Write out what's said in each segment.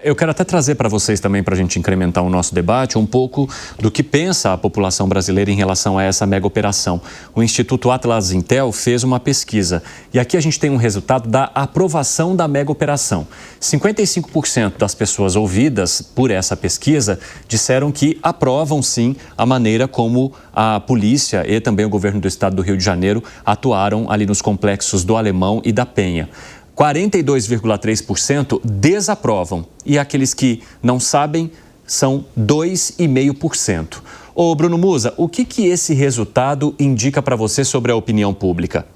Eu quero até trazer para vocês também, para a gente incrementar o nosso debate, um pouco do que pensa a população brasileira em relação a essa mega operação. O Instituto Atlas Intel fez uma pesquisa e aqui a gente tem um resultado da aprovação da mega operação. 55% das pessoas ouvidas por essa pesquisa disseram que aprovam sim a maneira como a polícia e também o governo do estado do Rio de Janeiro atuaram ali nos complexos do Alemão e da Penha. 42,3% desaprovam e aqueles que não sabem são 2,5%. Ô Bruno Musa, o que esse resultado indica para você sobre a opinião pública?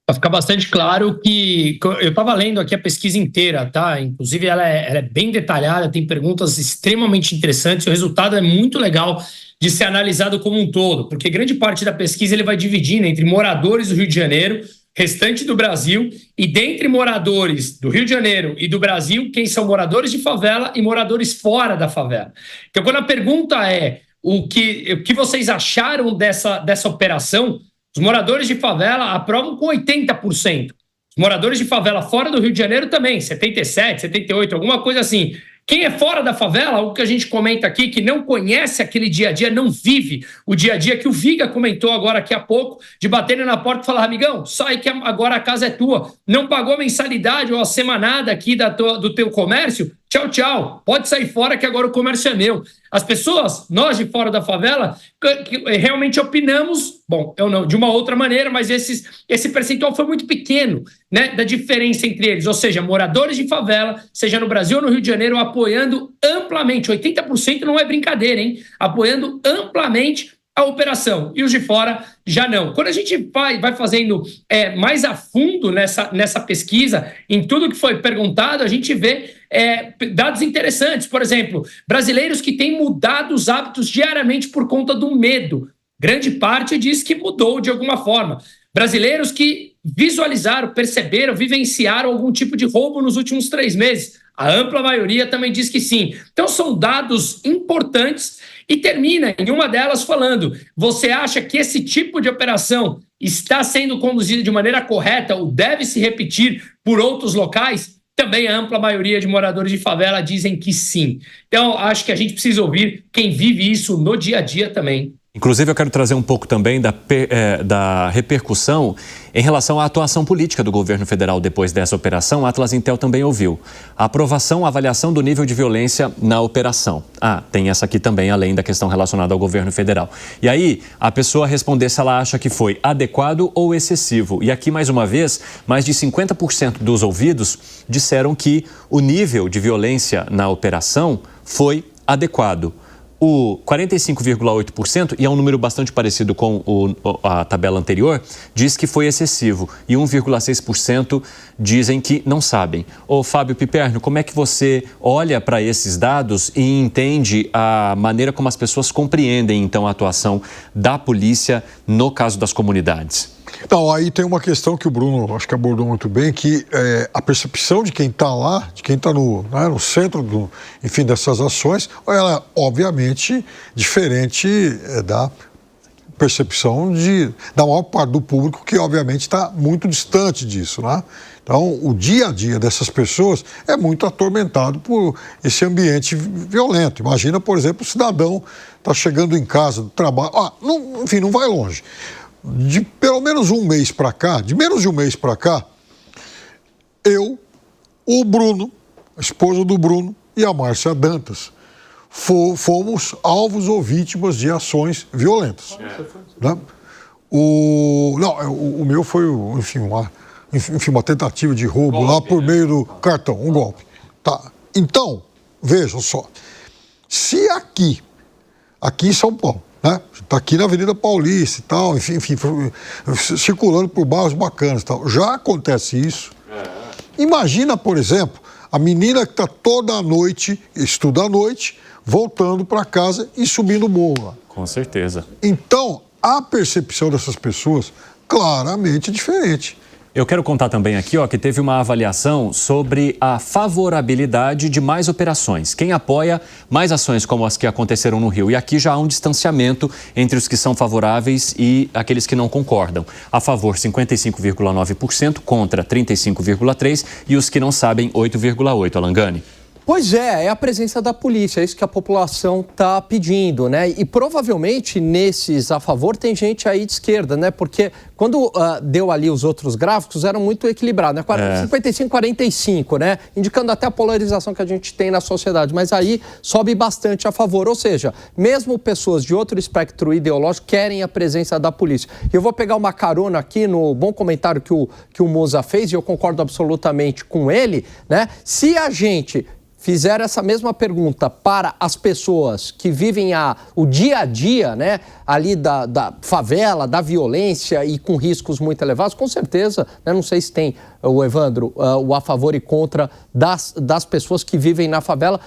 Vai ficar bastante claro que eu estava lendo aqui a pesquisa inteira, tá? Inclusive ela é bem detalhada, tem perguntas extremamente interessantes, o resultado é muito legal de ser analisado como um todo, porque grande parte da pesquisa ele vai dividindo entre moradores do Rio de Janeiro, restante do Brasil, e dentre moradores do Rio de Janeiro e do Brasil, quem são moradores de favela e moradores fora da favela. Então, quando a pergunta é o que vocês acharam dessa operação, os moradores de favela aprovam com 80%. Os moradores de favela fora do Rio de Janeiro também, 77%, 78%, alguma coisa assim. Quem é fora da favela, algo que a gente comenta aqui, que não conhece aquele dia a dia, não vive o dia a dia, que o Viga comentou agora aqui há pouco, de bater na porta e falar, amigão, sai que agora a casa é tua. Não pagou a mensalidade ou a semanada aqui do teu comércio? Tchau, tchau. Pode sair fora que agora o comércio é meu. As pessoas, nós de fora da favela, realmente opinamos, bom, eu não, de uma outra maneira, mas esse percentual foi muito pequeno, né, da diferença entre eles. Ou seja, moradores de favela, seja no Brasil ou no Rio de Janeiro, apoiando amplamente, 80% não é brincadeira, hein? Apoiando amplamente a operação, e os de fora já não. Quando a gente vai fazendo mais a fundo nessa pesquisa, em tudo que foi perguntado, a gente vê dados interessantes. Por exemplo, brasileiros que têm mudado os hábitos diariamente por conta do medo. Grande parte diz que mudou de alguma forma. Brasileiros que visualizaram, perceberam, vivenciaram algum tipo de roubo nos últimos 3 meses. A ampla maioria também diz que sim. Então são dados importantes e termina em uma delas falando, você acha que esse tipo de operação está sendo conduzida de maneira correta ou deve se repetir por outros locais? Também a ampla maioria de moradores de favela dizem que sim. Então acho que a gente precisa ouvir quem vive isso no dia a dia também. Inclusive, eu quero trazer um pouco também da repercussão em relação à atuação política do governo federal depois dessa operação. A Atlas Intel também ouviu. A aprovação, avaliação do nível de violência na operação. Tem essa aqui também, além da questão relacionada ao governo federal. E aí, a pessoa responder se ela acha que foi adequado ou excessivo. E aqui, mais uma vez, mais de 50% dos ouvidos disseram que o nível de violência na operação foi adequado. O 45,8%, e é um número bastante parecido com a tabela anterior, diz que foi excessivo. E 1,6% dizem que não sabem. Ô Fábio Piperno, como é que você olha para esses dados e entende a maneira como as pessoas compreendem, então, a atuação da polícia no caso das comunidades? Então, aí tem uma questão que o Bruno, acho que abordou muito bem, que a percepção de quem está lá, de quem está no centro, dessas ações, ela é, obviamente, diferente da percepção da maior parte do público, que, obviamente, está muito distante disso, né? Então, o dia a dia dessas pessoas é muito atormentado por esse ambiente violento. Imagina, por exemplo, o cidadão está chegando em casa do trabalho, não vai longe. De pelo menos um mês para cá, de menos de um mês para cá, eu, o Bruno, a esposa do Bruno e a Márcia Dantas fomos alvos ou vítimas de ações violentas. Né? O meu foi, uma tentativa de roubo lá por meio do cartão, um golpe. Tá. Então, vejam só, se aqui em São Paulo, né? Está aqui na Avenida Paulista e tal, circulando por bairros bacanas e tal. Já acontece isso. Imagina, por exemplo, a menina que está toda a noite, estuda à noite, voltando para casa e subindo o morro lá. Com certeza. Então, a percepção dessas pessoas claramente é diferente. Eu quero contar também aqui que teve uma avaliação sobre a favorabilidade de mais operações. Quem apoia mais ações como as que aconteceram no Rio. E aqui já há um distanciamento entre os que são favoráveis e aqueles que não concordam. A favor, 55,9%, contra 35,3% e os que não sabem, 8,8%. Alangani. Pois é a presença da polícia, é isso que a população está pedindo, né? E provavelmente nesses a favor tem gente aí de esquerda, né? Porque quando deu ali os outros gráficos eram muito equilibrados, né? 55-45, né? Indicando até a polarização que a gente tem na sociedade, mas aí sobe bastante a favor, ou seja, mesmo pessoas de outro espectro ideológico querem a presença da polícia. Eu vou pegar uma carona aqui no bom comentário que o Moza fez, e eu concordo absolutamente com ele, né? Se a gente fizer essa mesma pergunta para as pessoas que vivem o dia a dia, né, ali da favela, da violência e com riscos muito elevados, com certeza, né, não sei se tem, o Evandro, o a favor e contra das pessoas que vivem na favela,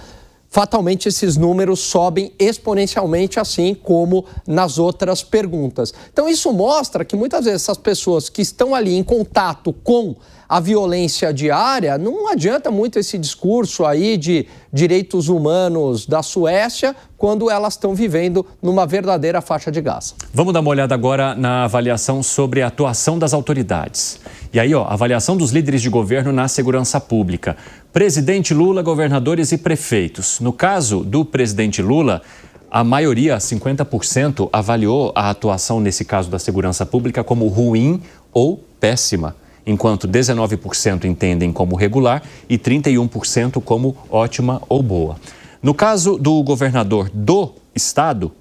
fatalmente esses números sobem exponencialmente, assim como nas outras perguntas. Então isso mostra que muitas vezes essas pessoas que estão ali em contato com a violência diária, não adianta muito esse discurso aí de direitos humanos da Suécia quando elas estão vivendo numa verdadeira faixa de Gaza. Vamos dar uma olhada agora na avaliação sobre a atuação das autoridades. E aí, avaliação dos líderes de governo na segurança pública. Presidente Lula, governadores e prefeitos. No caso do presidente Lula, a maioria, 50%, avaliou a atuação, nesse caso da segurança pública, como ruim ou péssima, enquanto 19% entendem como regular e 31% como ótima ou boa. No caso do governador do estado,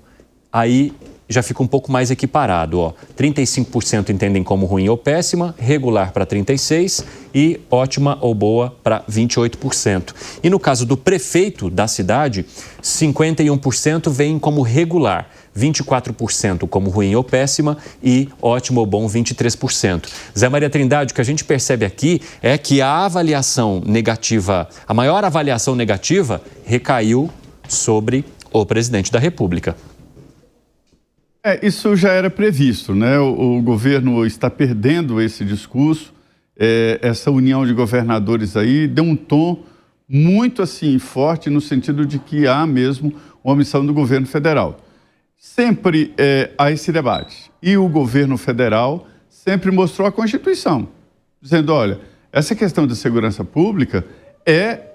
aí já fica um pouco mais equiparado. 35% entendem como ruim ou péssima, regular para 36% e ótima ou boa para 28%. E no caso do prefeito da cidade, 51% veem como regular, 24% como ruim ou péssima e ótimo ou bom 23%. Zé Maria Trindade, o que a gente percebe aqui é que a avaliação negativa, a maior avaliação negativa recaiu sobre o presidente da República. Isso já era previsto, né? O governo está perdendo esse discurso, essa união de governadores aí deu um tom muito assim forte no sentido de que há mesmo uma omissão do governo federal. Sempre há esse debate. E o governo federal sempre mostrou a Constituição, dizendo, olha, essa questão da segurança pública é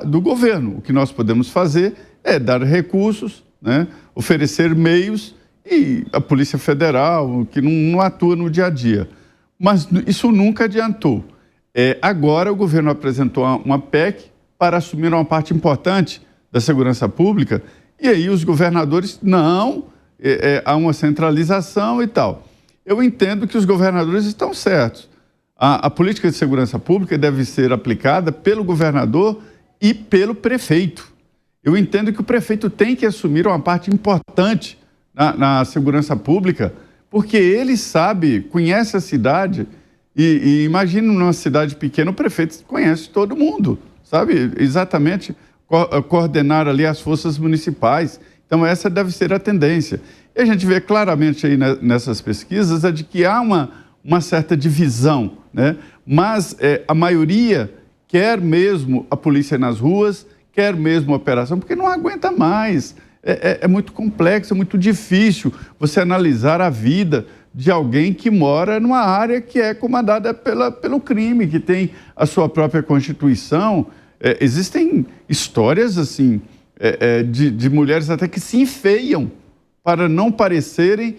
do governo. O que nós podemos fazer é dar recursos, né, oferecer meios, e a Polícia Federal, que não atua no dia a dia. Mas isso nunca adiantou. Agora o governo apresentou uma PEC para assumir uma parte importante da segurança pública, e aí os governadores, há uma centralização e tal. Eu entendo que os governadores estão certos. A política de segurança pública deve ser aplicada pelo governador e pelo prefeito. Eu entendo que o prefeito tem que assumir uma parte importante na segurança pública, porque ele sabe, conhece a cidade e imagina numa cidade pequena, o prefeito conhece todo mundo, sabe? Exatamente coordenar ali as forças municipais. Então essa deve ser a tendência. E a gente vê claramente aí nessas pesquisas de que há uma certa divisão, né? Mas a maioria quer mesmo a polícia nas ruas, quer mesmo a operação, porque não aguenta mais. É muito complexo, é muito difícil você analisar a vida de alguém que mora numa área que é comandada pelo crime, que tem a sua própria Constituição. Existem histórias assim de mulheres até que se enfeiam para não parecerem,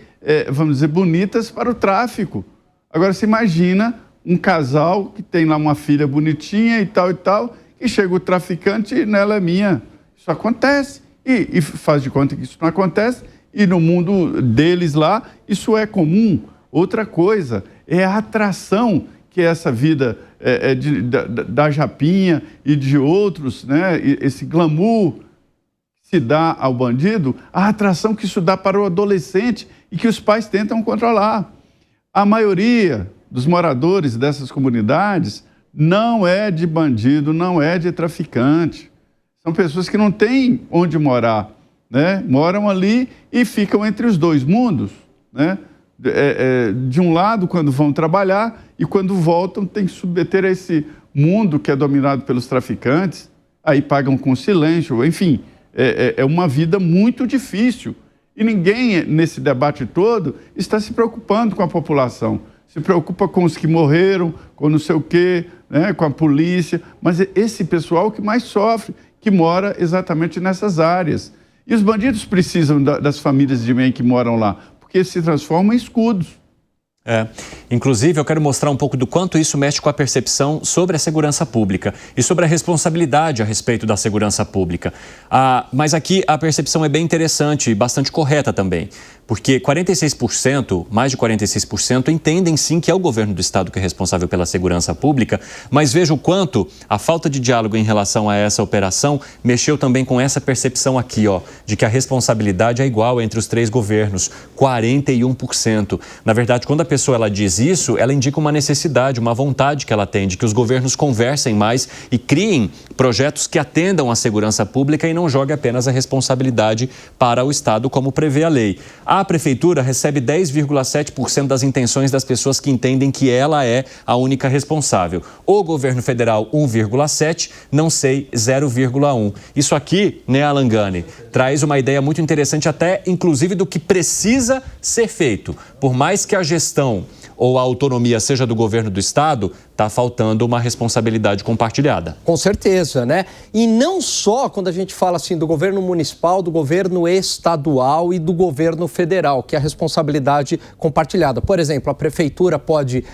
vamos dizer, bonitas para o tráfico. Agora, você imagina um casal que tem lá uma filha bonitinha e tal, e chega o traficante e nela é minha. Isso acontece. E faz de conta que isso não acontece, e no mundo deles lá, isso é comum. Outra coisa é a atração que essa vida da Japinha e de outros, né, esse glamour que se dá ao bandido, a atração que isso dá para o adolescente e que os pais tentam controlar. A maioria dos moradores dessas comunidades não é de bandido, não é de traficante. São pessoas que não têm onde morar, né? Moram ali e ficam entre os dois mundos, né? de um lado quando vão trabalhar e quando voltam tem que submeter a esse mundo que é dominado pelos traficantes, aí pagam com silêncio, enfim, é uma vida muito difícil. E ninguém, nesse debate todo, está se preocupando com a população. Se preocupa com os que morreram, com não sei o quê, né, com a polícia, mas é esse pessoal que mais sofre, que mora exatamente nessas áreas. E os bandidos precisam das famílias de bem que moram lá, porque se transformam em escudos. Inclusive, eu quero mostrar um pouco do quanto isso mexe com a percepção sobre a segurança pública e sobre a responsabilidade a respeito da segurança pública. Mas aqui a percepção é bem interessante e bastante correta também, porque 46%, mais de 46%, entendem sim que é o governo do estado que é responsável pela segurança pública, mas veja o quanto a falta de diálogo em relação a essa operação mexeu também com essa percepção aqui, de que a responsabilidade é igual entre os três governos, 41%. Na verdade, quando a pessoa ela diz isso, ela indica uma necessidade, uma vontade que ela tem de que os governos conversem mais e criem projetos que atendam à segurança pública e não joguem apenas a responsabilidade para o Estado, como prevê a lei. A Prefeitura recebe 10,7% das intenções das pessoas que entendem que ela é a única responsável. O governo federal, 1,7%, não sei, 0,1%. Isso aqui, né, Alan Gani, traz uma ideia muito interessante até, inclusive, do que precisa ser feito. Por mais que a gestão ou a autonomia seja do governo do estado, está faltando uma responsabilidade compartilhada. Com certeza, né? E não só quando a gente fala assim do governo municipal, do governo estadual e do governo federal, que é a responsabilidade compartilhada. Por exemplo, a prefeitura pode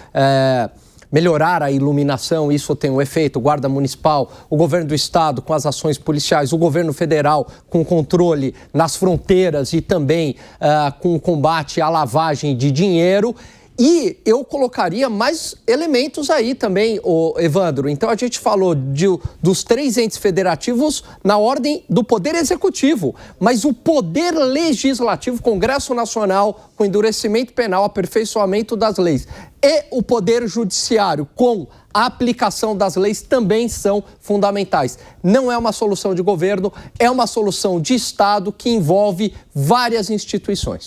melhorar a iluminação, isso tem um efeito, guarda municipal, o governo do estado com as ações policiais, o governo federal com controle nas fronteiras e também com o combate à lavagem de dinheiro. E eu colocaria mais elementos aí também, Evandro. Então a gente falou dos três entes federativos na ordem do Poder Executivo, mas o Poder Legislativo, Congresso Nacional, com endurecimento penal, aperfeiçoamento das leis, e o Poder Judiciário, com a aplicação das leis, também são fundamentais. Não é uma solução de governo, é uma solução de Estado que envolve várias instituições.